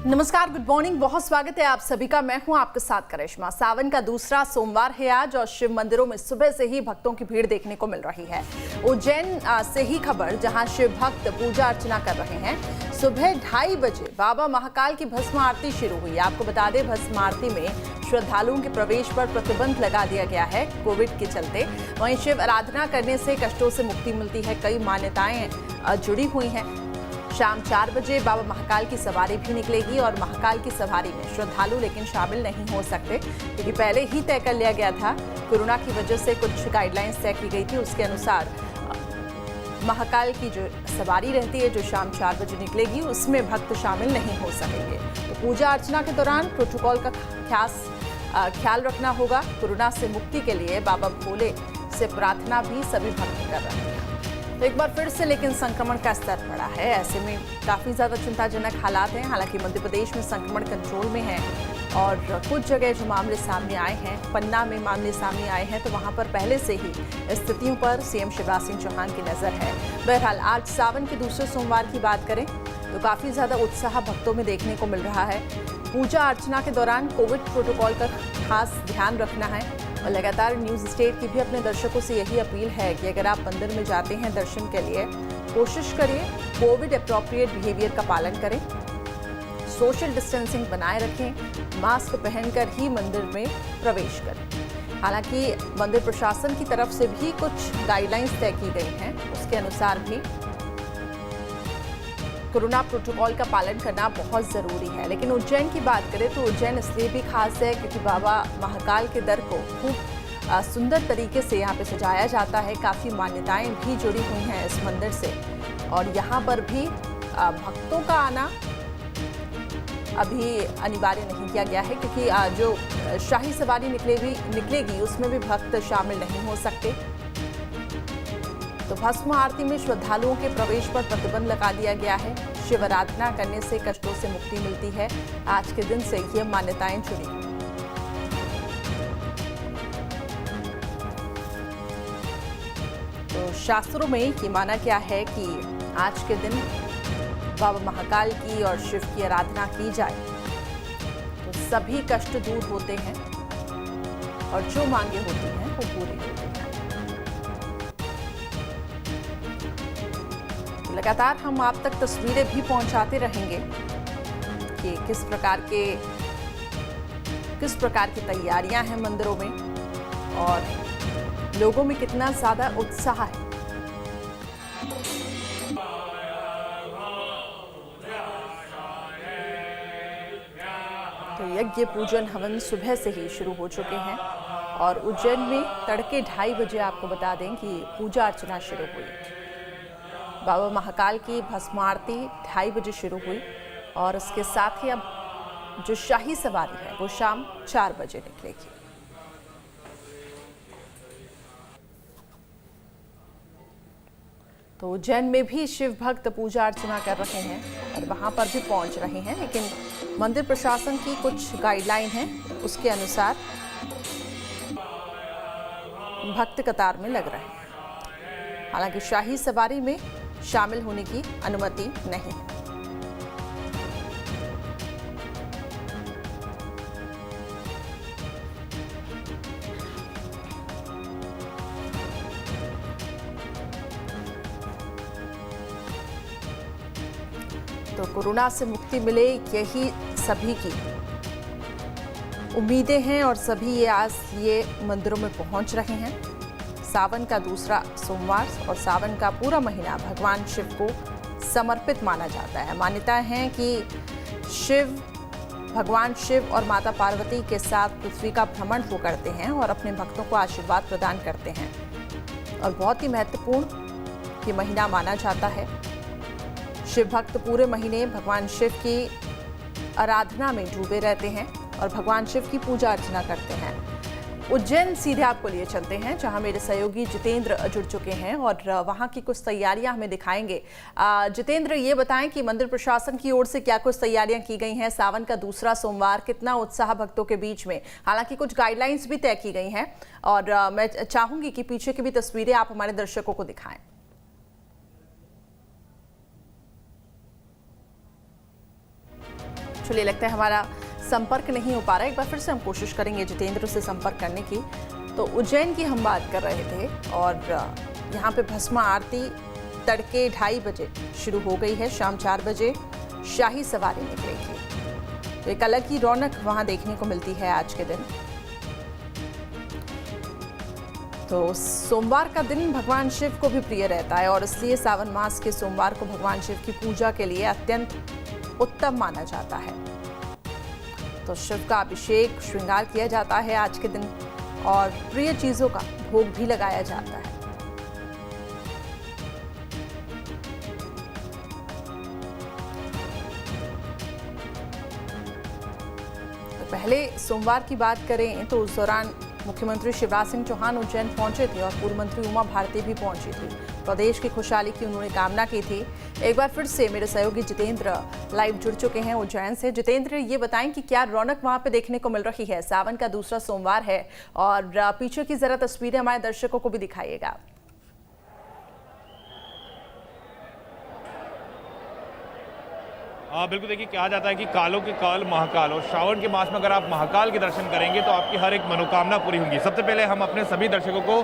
नमस्कार, good morning, बहुत स्वागत है आप सभी का। मैं हूं आपके साथ करिश्मा। सावन का दूसरा सोमवार है आज और शिव मंदिरों में सुबह से ही भक्तों की भीड़ देखने को मिल रही है। उज्जैन से ही खबर, जहां शिव भक्त पूजा अर्चना कर रहे हैं। सुबह 2:30 बजे बाबा महाकाल की भस्म आरती शुरू हुई। आपको बता दें, भस्म आरती में श्रद्धालुओं के प्रवेश पर प्रतिबंध लगा दिया गया है कोविड के चलते। वहीं शिव आराधना करने से कष्टों से मुक्ति मिलती है, कई मान्यताएं जुड़ी हुई हैं। शाम 4 बजे बाबा महाकाल की सवारी भी निकलेगी और महाकाल की सवारी में श्रद्धालु लेकिन शामिल नहीं हो सकते, क्योंकि पहले ही तय कर लिया गया था। कोरोना की वजह से कुछ गाइडलाइंस तय की गई थी, उसके अनुसार महाकाल की जो सवारी रहती है, जो शाम 4 बजे निकलेगी, उसमें भक्त शामिल नहीं हो सकेंगे। तो पूजा अर्चना के दौरान प्रोटोकॉल का ख्याल रखना होगा। कोरोना से मुक्ति के लिए बाबा भोले से प्रार्थना भी सभी भक्त कर रहे हैं। तो एक बार फिर से लेकिन संक्रमण का स्तर बढ़ा है, ऐसे में काफ़ी ज़्यादा चिंताजनक हालात हैं। हालांकि मध्य प्रदेश में संक्रमण कंट्रोल में है और कुछ जगह जो मामले सामने आए हैं, पन्ना में मामले सामने आए हैं, तो वहां पर पहले से ही स्थितियों पर सीएम शिवराज सिंह चौहान की नज़र है। बहरहाल आज सावन के दूसरे सोमवार की बात करें तो काफ़ी ज़्यादा उत्साह भक्तों में देखने को मिल रहा है। पूजा अर्चना के दौरान कोविड प्रोटोकॉल का खास ध्यान रखना है और लगातार न्यूज़ स्टेट की भी अपने दर्शकों से यही अपील है कि अगर आप मंदिर में जाते हैं दर्शन के लिए, कोशिश करिए कोविड अप्रोप्रिएट बिहेवियर का पालन करें, सोशल डिस्टेंसिंग बनाए रखें, मास्क पहनकर ही मंदिर में प्रवेश करें। हालांकि मंदिर प्रशासन की तरफ से भी कुछ गाइडलाइंस तय की गई हैं, उसके अनुसार भी कोरोना प्रोटोकॉल का पालन करना बहुत ज़रूरी है। लेकिन उज्जैन की बात करें तो उज्जैन इसलिए भी खास है क्योंकि बाबा महाकाल के दर को खूब सुंदर तरीके से यहाँ पे सजाया जाता है। काफ़ी मान्यताएं भी जुड़ी हुई हैं इस मंदिर से और यहाँ पर भी भक्तों का आना अभी अनिवार्य नहीं किया गया है, क्योंकि जो शाही सवारी निकलेगी उसमें भी भक्त शामिल नहीं हो सकते। तो भस्म आरती में श्रद्धालुओं के प्रवेश पर प्रतिबंध लगा दिया गया है। शिव आराधना करने से कष्टों से मुक्ति मिलती है, आज के दिन से ये मान्यताएं जुड़ी। तो शास्त्रों में ये माना गया है कि आज के दिन बाबा महाकाल की और शिव की आराधना की जाए तो सभी कष्ट दूर होते हैं और जो मांगे होती हैं वो पूरी होती हैं। लगातार हम आप तक तस्वीरें भी पहुंचाते रहेंगे कि किस प्रकार की तैयारियां हैं मंदिरों में और लोगों में कितना ज्यादा उत्साह है। तो यज्ञ पूजन हवन सुबह से ही शुरू हो चुके हैं और उज्जैन में तड़के 2:30 बजे आपको बता दें कि पूजा अर्चना शुरू हुई। बाबा महाकाल की भस्म आरती 2:30 बजे शुरू हुई और उसके साथ ही अब जो शाही सवारी है वो शाम 4 बजे निकलेगी। तो उज्जैन में भी शिव भक्त पूजा अर्चना कर रहे हैं और वहां पर भी पहुंच रहे हैं, लेकिन मंदिर प्रशासन की कुछ गाइडलाइन है, उसके अनुसार भक्त कतार में लग रहे हैं। हालांकि शाही सवारी में शामिल होने की अनुमति नहीं है। तो कोरोना से मुक्ति मिले, यही सभी की उम्मीदें हैं और सभी ये आज ये मंदिरों में पहुंच रहे हैं। सावन का दूसरा सोमवार और सावन का पूरा महीना भगवान शिव को समर्पित माना जाता है। मान्यता है कि भगवान शिव और माता पार्वती के साथ पृथ्वी का भ्रमण वो करते हैं और अपने भक्तों को आशीर्वाद प्रदान करते हैं और बहुत ही महत्वपूर्ण ये महीना माना जाता है। शिव भक्त पूरे महीने भगवान शिव की आराधना में डूबे रहते हैं और भगवान शिव की पूजा अर्चना करते हैं। उज्जैन सीधे आपको लिए चलते हैं, जहां मेरे सहयोगी जितेंद्र जुड़ चुके हैं और वहां की कुछ तैयारियां हमें दिखाएंगे। जितेंद्र, ये बताएं कि मंदिर प्रशासन की ओर से क्या कुछ तैयारियां की गई हैं। सावन का दूसरा सोमवार, कितना उत्साह भक्तों के बीच में। हालांकि कुछ गाइडलाइंस भी तय की गई हैं और मैं चाहूंगी कि पीछे की भी तस्वीरें आप हमारे दर्शकों को दिखाएं। एक्चुअली लगता है हमारा संपर्क नहीं हो पा रहा है। एक बार फिर से हम कोशिश करेंगे जितेंद्र से संपर्क करने की। तो उज्जैन की हम बात कर रहे थे और यहाँ पे भस्म आरती तड़के 2:30 बजे शुरू हो गई है। शाम 4 बजे शाही सवारी निकली थी। तो एक अलग ही रौनक वहाँ देखने को मिलती है आज के दिन। तो सोमवार का दिन भगवान शिव को भी प्रिय रहता है और इसलिए सावन मास के सोमवार को भगवान शिव की पूजा के लिए अत्यंत उत्तम माना जाता है। तो शिव का अभिषेक श्रृंगार किया जाता है आज के दिन और प्रिय चीजों का भोग भी लगाया जाता है। तो पहले सोमवार की बात करें तो उस दौरान मुख्यमंत्री शिवराज सिंह चौहान उज्जैन पहुंचे थे और पूर्व मंत्री उमा भारती भी पहुंची थी। प्रदेश की खुशहाली की उन्होंने कामना की थी। एक बार फिर से मेरे सहयोगी जितेंद्र लाइव जुड़ चुके हैं उज्जैन से। जितेंद्र, ये बताएं कि क्या रौनक वहां पे देखने को मिल रही है? सावन का दूसरा सोमवार है और पीछे की जरा तस्वीरें हमारे दर्शकों को भी दिखाइएगा। बिल्कुल, देखिए कहा जाता है कि कालों के काल महाकाल, और श्रावण के मास में अगर आप महाकाल के दर्शन करेंगे तो आपकी हर एक मनोकामना पूरी होगी। सबसे पहले हम अपने सभी दर्शकों को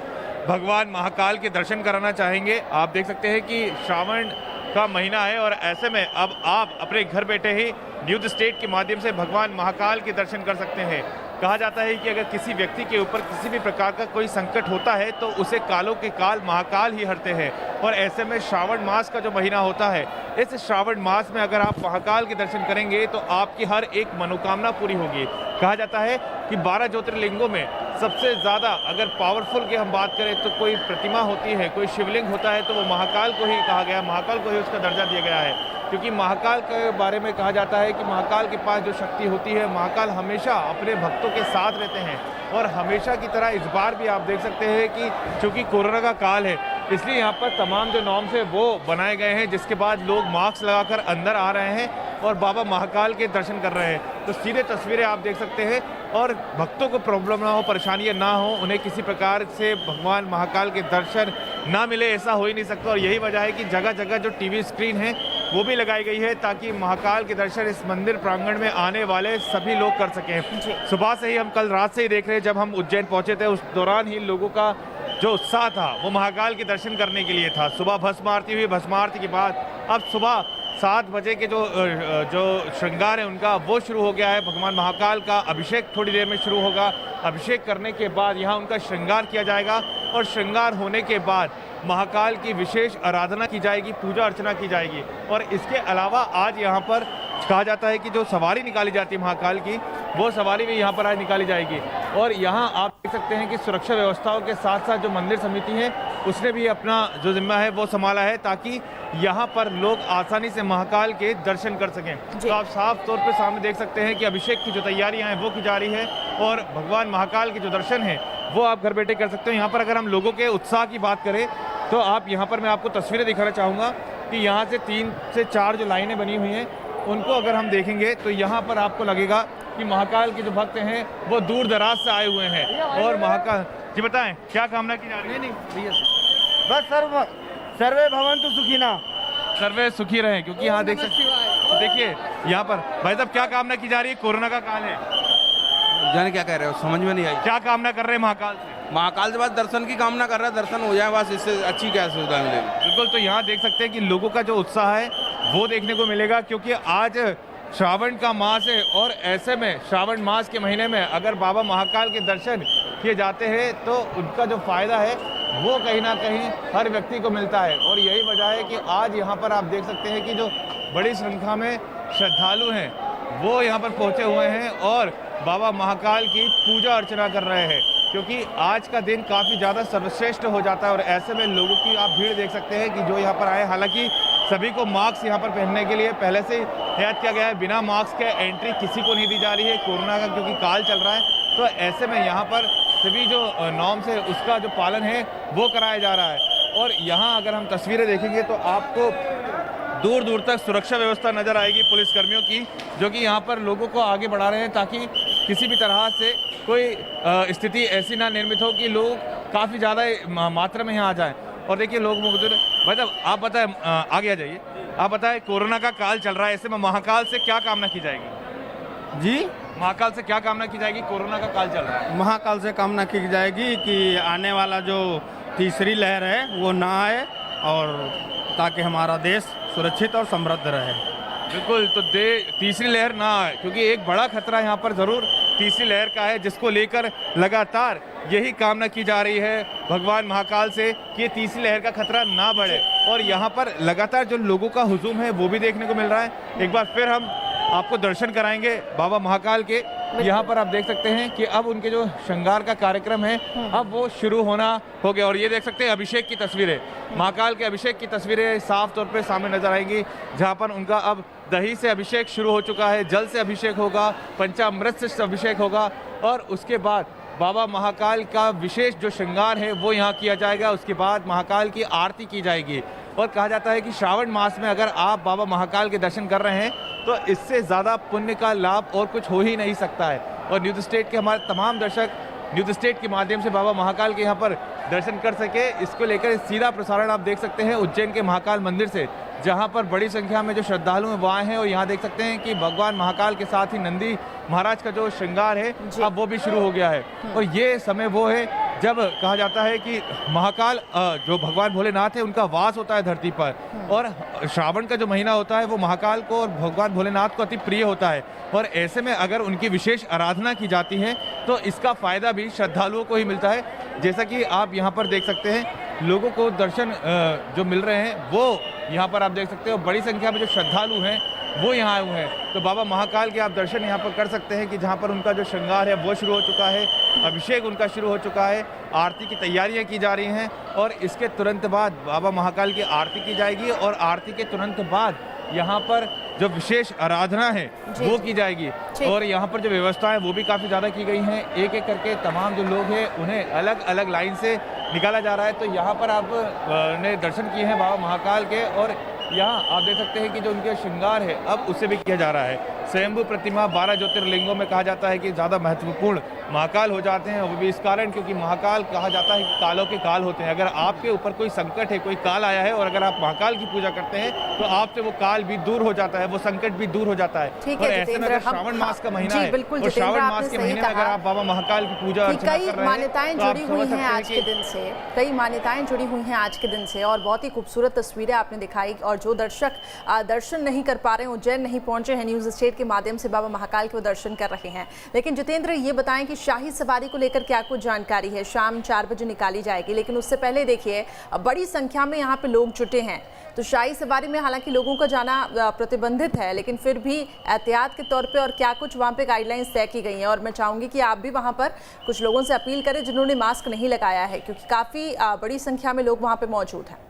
भगवान महाकाल के दर्शन कराना चाहेंगे। आप देख सकते हैं कि श्रावण का महीना है और ऐसे में अब आप अपने घर बैठे ही न्यूज स्टेट के माध्यम से भगवान महाकाल के दर्शन कर सकते हैं। कहा जाता है कि अगर किसी व्यक्ति के ऊपर किसी भी प्रकार का कोई संकट होता है तो उसे कालों के काल महाकाल ही हरते हैं। और ऐसे में श्रावण मास का जो महीना होता है, इस श्रावण मास में अगर आप महाकाल के दर्शन करेंगे तो आपकी हर एक मनोकामना पूरी होगी। कहा जाता है कि 12 ज्योतिर्लिंगों में सबसे ज़्यादा अगर पावरफुल की हम बात करें तो कोई प्रतिमा होती है, कोई शिवलिंग होता है तो वो महाकाल को ही कहा गया, महाकाल को ही उसका दर्जा दिया गया है। क्योंकि महाकाल के बारे में कहा जाता है कि महाकाल के पास जो शक्ति होती है, महाकाल हमेशा अपने भक्तों के साथ रहते हैं। और हमेशा की तरह इस बार भी आप देख सकते हैं कि चूँकि कोरोना का काल है इसलिए यहाँ पर तमाम जो नॉर्म्स है वो बनाए गए हैं, जिसके बाद लोग मास्क लगाकर अंदर आ रहे हैं और बाबा महाकाल के दर्शन कर रहे हैं। तो सीधे तस्वीरें आप देख सकते हैं और भक्तों को प्रॉब्लम ना हो, परेशानियां ना हो, उन्हें किसी प्रकार से भगवान महाकाल के दर्शन ना मिले, ऐसा हो ही नहीं सकता। और यही वजह है कि जगह जगह जो टीवी स्क्रीन है वो भी लगाई गई है ताकि महाकाल के दर्शन इस मंदिर प्रांगण में आने वाले सभी लोग कर सकें। सुबह से ही हम कल रात से ही देख रहे हैं, जब हम उज्जैन पहुंचे थे उस दौरान ही लोगों का जो उत्साह था वो महाकाल के दर्शन करने के लिए था। सुबह भस्म आरती हुई, भस्म आरती के बाद अब सुबह 7 बजे के जो श्रृंगार है उनका वो शुरू हो गया है। भगवान महाकाल का अभिषेक थोड़ी देर में शुरू होगा। अभिषेक करने के बाद यहाँ उनका श्रृंगार किया जाएगा और श्रृंगार होने के बाद महाकाल की विशेष आराधना की जाएगी, पूजा अर्चना की जाएगी। और इसके अलावा आज यहाँ पर कहा जाता है कि जो सवारी निकाली जाती है महाकाल की, वो सवारी भी यहाँ पर आज निकाली जाएगी। और यहाँ आप देख सकते हैं कि सुरक्षा व्यवस्थाओं के साथ साथ जो मंदिर समिति है उसने भी अपना जो जिम्मा है वो संभाला है ताकि यहाँ पर लोग आसानी से महाकाल के दर्शन कर सकें। तो आप साफ तौर पर सामने देख सकते हैं कि अभिषेक की जो तैयारियाँ हैं वो की जा रही है और भगवान महाकाल के जो दर्शन है वो आप घर बैठे कर सकते हो। यहाँ पर अगर हम लोगों के उत्साह की बात करें तो आप यहाँ पर मैं आपको तस्वीरें दिखाना चाहूँगा कि यहाँ से 3 से 4 जो लाइनें बनी हुई हैं उनको अगर हम देखेंगे तो यहाँ पर आपको लगेगा कि महाकाल के जो भक्त हैं वो दूर दराज से आए हुए हैं। और महाकाल जी बताएं क्या कामना की जा रही है? नहीं भैया बस सर्वे भवन्तु सुखिना, सर्वे सुखी रहे, क्योंकि यहाँ देख सकते तो देखिए यहाँ पर भाई साहब क्या कामना की जा रही है? कोरोना का काल है, जाने क्या कह रहे हो, समझ में नहीं आई। क्या कामना कर रहे हैं महाकाल से? महाकाल से बस दर्शन की कामना कर रहा है, दर्शन हो जाए बस, इससे अच्छी क्या सुविधा मिलेगी। बिल्कुल, तो यहाँ देख सकते हैं कि लोगों का जो उत्साह है वो देखने को मिलेगा क्योंकि आज श्रावण का मास है और ऐसे में श्रावण मास के महीने में अगर बाबा महाकाल के दर्शन किए जाते हैं तो उनका जो फायदा है वो कहीं ना कहीं हर व्यक्ति को मिलता है। और यही वजह है कि आज यहाँ पर आप देख सकते हैं कि जो बड़ी संख्या में श्रद्धालु हैं वो यहाँ पर पहुँचे हुए हैं और बाबा महाकाल की पूजा अर्चना कर रहे हैं, क्योंकि आज का दिन काफ़ी ज़्यादा सर्वश्रेष्ठ हो जाता है। और ऐसे में लोगों की आप भीड़ देख सकते हैं कि जो यहाँ पर आए, हालांकि सभी को मास्क यहाँ पर पहनने के लिए पहले से हिदायत किया गया है, बिना मास्क के एंट्री किसी को नहीं दी जा रही है कोरोना का, क्योंकि काल चल रहा है। तो ऐसे में यहाँ पर सभी जो नॉर्म्स है उसका जो पालन है वो कराया जा रहा है। और यहाँ अगर हम तस्वीरें देखेंगे तो आपको दूर दूर तक सुरक्षा व्यवस्था नजर आएगी पुलिसकर्मियों की, जो कि यहाँ पर लोगों को आगे बढ़ा रहे हैं ताकि किसी भी तरह से कोई स्थिति ऐसी ना निर्मित हो कि लोग काफ़ी ज़्यादा मात्रा में यहाँ आ जाएं। और देखिए लोग मौजूद, मतलब आप बताएं, आगे आ जाइए, आप बताएं, कोरोना का काल चल रहा है, ऐसे में महाकाल से क्या कामना की जाएगी? जी महाकाल से क्या कामना की जाएगी? कोरोना का काल चल रहा है। महाकाल से कामना की जाएगी कि आने वाला जो तीसरी लहर है वो ना आए, और ताकि हमारा देश सुरक्षित और समृद्ध रहे। बिल्कुल, तो तीसरी लहर ना आए, क्योंकि एक बड़ा खतरा यहाँ पर जरूर तीसरी लहर का है, जिसको लेकर लगातार यही कामना की जा रही है भगवान महाकाल से कि ये तीसरी लहर का खतरा ना बढ़े। और यहाँ पर लगातार जो लोगों का हुजूम है वो भी देखने को मिल रहा है। एक बार फिर हम आपको दर्शन कराएंगे बाबा महाकाल के। यहाँ पर आप देख सकते हैं कि अब उनके जो श्रृंगार का कार्यक्रम है अब वो शुरू होना हो गया। और ये देख सकते हैं अभिषेक की तस्वीरें, महाकाल के अभिषेक की तस्वीरें साफ तौर पे सामने नजर आएंगी, जहाँ पर उनका अब दही से अभिषेक शुरू हो चुका है, जल से अभिषेक होगा, पंचामृत से अभिषेक होगा, और उसके बाद बाबा महाकाल का विशेष जो श्रृंगार है वो यहाँ किया जाएगा। उसके बाद महाकाल की आरती की जाएगी। और कहा जाता है कि श्रावण मास में अगर आप बाबा महाकाल के दर्शन कर रहे हैं तो इससे ज़्यादा पुण्य का लाभ और कुछ हो ही नहीं सकता है। और न्यूज़ स्टेट के हमारे तमाम दर्शक न्यूज़ स्टेट के माध्यम से बाबा महाकाल के यहाँ पर दर्शन कर सके, इसको लेकर सीधा प्रसारण आप देख सकते हैं उज्जैन के महाकाल मंदिर से, जहाँ पर बड़ी संख्या में जो श्रद्धालु हैं वो आए हैं। और यहाँ देख सकते हैं कि भगवान महाकाल के साथ ही नंदी महाराज का जो श्रृंगार है अब वो भी शुरू हो गया है। और ये समय वो है जब कहा जाता है कि महाकाल जो भगवान भोलेनाथ है उनका वास होता है धरती पर, और श्रावण का जो महीना होता है वो महाकाल को और भगवान भोलेनाथ को अति प्रिय होता है। और ऐसे में अगर उनकी विशेष आराधना की जाती है तो इसका फायदा भी श्रद्धालुओं को ही मिलता है। जैसा कि आप यहाँ पर देख सकते हैं लोगों को दर्शन जो मिल रहे हैं वो यहाँ पर आप देख सकते हो, बड़ी संख्या में जो श्रद्धालु हैं वो यहाँ आए हुए हैं। तो बाबा महाकाल के आप दर्शन यहाँ पर कर सकते हैं कि जहाँ पर उनका जो श्रृंगार है वो शुरू हो चुका है, अभिषेक उनका शुरू हो चुका है, आरती की तैयारियाँ की जा रही हैं, और इसके तुरंत बाद बाबा महाकाल की आरती की जाएगी। और आरती के तुरंत बाद यहाँ पर जो विशेष आराधना है वो की जाएगी। और यहाँ पर जो व्यवस्था है वो भी काफ़ी ज़्यादा की गई हैं। एक एक करके तमाम जो लोग हैं उन्हें अलग अलग लाइन से निकाला जा रहा है। तो यहाँ पर आप ने दर्शन किए हैं बाबा महाकाल के, और यहाँ आप देख सकते हैं कि जो उनके श्रृंगार है अब उसे भी किया जा रहा है। स्वयंभू प्रतिमा 12 ज्योतिर्लिंगों में कहा जाता है कि ज़्यादा महत्वपूर्ण महाकाल हो जाते हैं, वो भी इस कारण क्योंकि महाकाल कहा जाता है कि कालों के काल होते हैं। अगर आपके ऊपर कोई संकट है, कोई काल आया है, और अगर आप महाकाल की पूजा करते हैं तो आपसे वो काल भी दूर हो जाता है, वो संकट भी दूर हो जाता है। और ऐसे में अगर श्रावण मास का महीना है और श्रावण मास के महीने में अगर आप बाबा महाकाल की पूजा अर्चना कर रहे हैं, कई मान्यताएं जुड़ी हुई हैं आज के दिन से, कई मान्यताएं जुड़ी हुई हैं आज के दिन से, और बहुत ही खूबसूरत तस्वीरें आपने दिखाई। और जो दर्शक दर्शन नहीं कर पा रहे हैं, उज्जैन नहीं पहुंचे हैं, न्यूज़ स्टेट के माध्यम से बाबा महाकाल के वो दर्शन कर रहे हैं। लेकिन जितेंद्र ये बताएं कि शाही सवारी को लेकर क्या कुछ जानकारी है? शाम 4 बजे निकाली जाएगी, लेकिन उससे पहले देखिए बड़ी संख्या में यहाँ पे लोग जुटे हैं। तो शाही सवारी में हालांकि लोगों का जाना प्रतिबंधित है, लेकिन फिर भी एहतियात के तौर पे और क्या कुछ वहाँ पे गाइडलाइंस तय की गई हैं। और मैं चाहूँगी कि आप भी वहाँ पर कुछ लोगों से अपील करें जिन्होंने मास्क नहीं लगाया है, क्योंकि काफ़ी बड़ी संख्या में लोग वहाँ पर मौजूद हैं।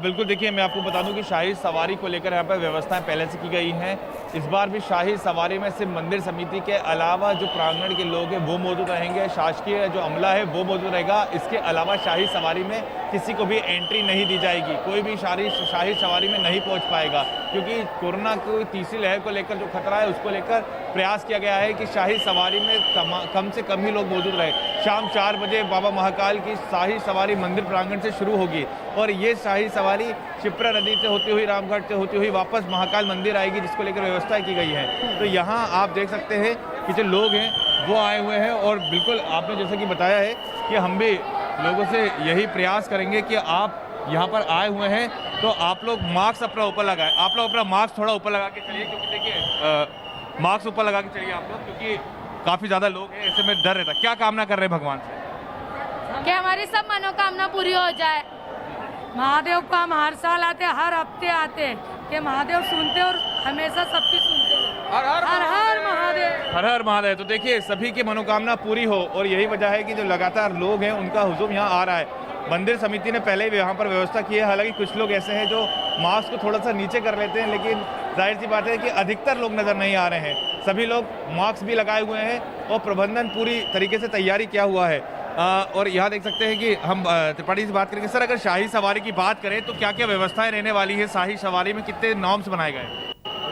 बिल्कुल, देखिए मैं आपको बता दूं कि शाही सवारी को लेकर यहाँ पर व्यवस्थाएं पहले से की गई हैं। इस बार भी शाही सवारी में सिर्फ मंदिर समिति के अलावा जो प्रांगण के लोग हैं वो मौजूद रहेंगे, शासकीय जो अमला है वो मौजूद रहेगा। इसके अलावा शाही सवारी में किसी को भी एंट्री नहीं दी जाएगी, कोई भी शाही सवारी में नहीं पहुँच पाएगा, क्योंकि कोरोना की तीसरी लहर को लेकर जो खतरा है उसको लेकर प्रयास किया गया है कि शाही सवारी में कम से कम ही लोग मौजूद रहे। शाम 4 बजे बाबा महाकाल की शाही सवारी मंदिर प्रांगण से शुरू होगी, और ये शाही सवारी शिप्रा नदी से होती हुई रामगढ़ से होती हुई वापस महाकाल मंदिर आएगी, जिसको लेकर व्यवस्था की गई है। तो यहाँ आप देख सकते हैं कि जो लोग हैं वो आए हुए हैं, और बिल्कुल आपने जैसा कि बताया है कि हम भी लोगों से यही प्रयास करेंगे कि आप यहाँ पर आए हुए हैं तो आप लोग मास्क अपना ऊपर लगाएं। आप लोग अपना मास्क थोड़ा ऊपर लगा के चलिए, क्योंकि देखिए मास्क ऊपर लगा के चलिए आप लोग, क्योंकि काफ़ी ज़्यादा लोग हैं, ऐसे में डर रहता है। क्या कामना कर रहे हैं भगवान से? कि हमारी सब मनोकामना पूरी हो जाए। महादेव को हम हर साल आते, हर हफ्ते आते, कि महादेव सुनते और हमेशा सबकी सुनते हैं। हर हर महादेव, हर हर महादेव। तो देखिए सभी की मनोकामना पूरी हो, और यही वजह है कि जो लगातार लोग हैं उनका हुजूम यहाँ आ रहा है। मंदिर समिति ने पहले ही यहाँ पर व्यवस्था की है। हालांकि कुछ लोग ऐसे हैं जो मास्क को थोड़ा सा नीचे कर लेते हैं, लेकिन जाहिर सी बात है कि अधिकतर लोग नज़र नहीं आ रहे हैं। सभी लोग मास्क भी लगाए हुए हैं और प्रबंधन पूरी तरीके से तैयारी किया हुआ है। और यहाँ देख सकते हैं कि हम त्रिपाठी से बात करेंगे। सर, अगर शाही सवारी की बात करें तो क्या क्या व्यवस्थाएं रहने वाली है? शाही सवारी में कितने नॉर्म्स बनाए गए?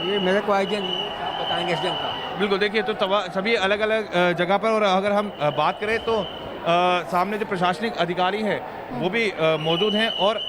ये मेरे को आइडिया नहीं है, आप बताएंगे इस जगह का। बिल्कुल, देखिए तो सभी अलग अलग जगह पर, और अगर हम बात करें तो सामने जो प्रशासनिक अधिकारी है वो भी मौजूद हैं। और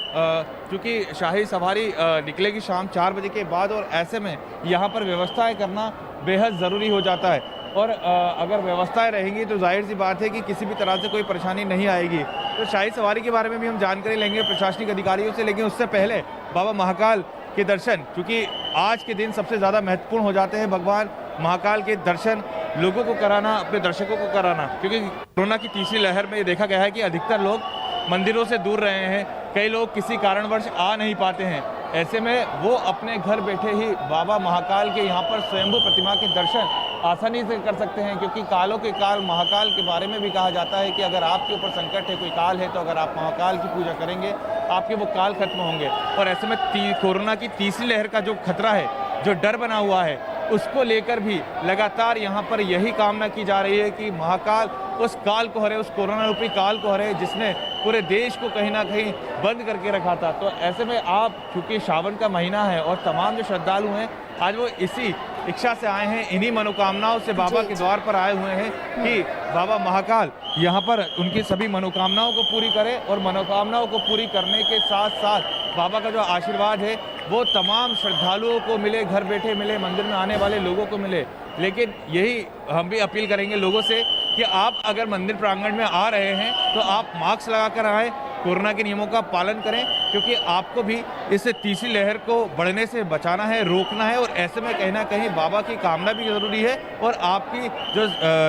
चूँकि शाही सवारी निकलेगी शाम 4 बजे के बाद, और ऐसे में यहाँ पर व्यवस्थाएं करना बेहद ज़रूरी हो जाता है। और अगर व्यवस्थाएं रहेंगी तो जाहिर सी बात है कि किसी भी तरह से कोई परेशानी नहीं आएगी। तो शाही सवारी के बारे में भी हम जानकारी लेंगे प्रशासनिक अधिकारियों से, लेकिन उससे पहले बाबा महाकाल के दर्शन, क्योंकि आज के दिन सबसे ज़्यादा महत्वपूर्ण हो जाते हैं। भगवान महाकाल के दर्शन लोगों को कराना, अपने दर्शकों को कराना, क्योंकि कोरोना की तीसरी लहर में ये देखा गया है कि अधिकतर लोग मंदिरों से दूर रहे हैं, कई लोग किसी कारणवश आ नहीं पाते हैं। ऐसे में वो अपने घर बैठे ही बाबा महाकाल के यहाँ पर स्वयंभू प्रतिमा के दर्शन आसानी से कर सकते हैं, क्योंकि कालों के काल महाकाल के बारे में भी कहा जाता है कि अगर आपके ऊपर संकट है, कोई काल है, तो अगर आप महाकाल की पूजा करेंगे आपके वो काल खत्म होंगे। और ऐसे में कोरोना की तीसरी लहर का जो खतरा है, जो डर बना हुआ है, उसको लेकर भी लगातार यहाँ पर यही कामना की जा रही है कि महाकाल उस काल को हरे, उस कोरोना रूपी काल को हरे जिसने पूरे देश को कहीं ना कहीं बंद करके रखा था। तो ऐसे में आप, क्योंकि सावन का महीना है और तमाम जो श्रद्धालु हैं आज वो इसी इच्छा से आए हैं, इन्हीं मनोकामनाओं से बाबा के द्वार पर आए हुए हैं कि बाबा महाकाल यहाँ पर उनकी सभी मनोकामनाओं को पूरी करे, और मनोकामनाओं को पूरी करने के साथ साथ बाबा का जो आशीर्वाद है वो तमाम श्रद्धालुओं को मिले, घर बैठे मिले, मंदिर में आने वाले लोगों को मिले। लेकिन यही हम भी अपील करेंगे लोगों से कि आप अगर मंदिर प्रांगण में आ रहे हैं तो आप मास्क लगाकर आएँ, कोरोना के नियमों का पालन करें, क्योंकि आपको भी इस तीसरी लहर को बढ़ने से बचाना है, रोकना है। और ऐसे में कहीं ना कहीं बाबा की कामना भी जरूरी है और आपकी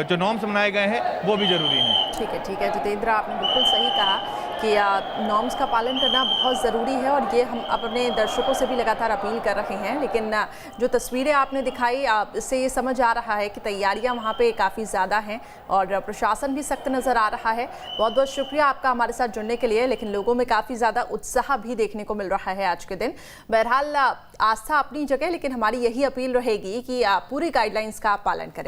जो नॉर्म्स बनाए गए हैं वो भी जरूरी हैं। ठीक है जितेंद्र, आपने बिल्कुल सही कहा कि नॉर्म्स का पालन करना बहुत ज़रूरी है, और ये हम अपने दर्शकों से भी लगातार अपील कर रहे हैं। लेकिन जो तस्वीरें आपने दिखाई, इससे ये समझ आ रहा है कि तैयारियां वहाँ पे काफ़ी ज़्यादा हैं और प्रशासन भी सख्त नज़र आ रहा है। बहुत बहुत शुक्रिया आपका हमारे साथ जुड़ने के लिए। लेकिन लोगों में काफ़ी ज़्यादा उत्साह भी देखने को मिल रहा है आज के दिन। बहरहाल आस्था अपनी जगह, लेकिन हमारी यही अपील रहेगी कि पूरी गाइडलाइंस का पालन करें।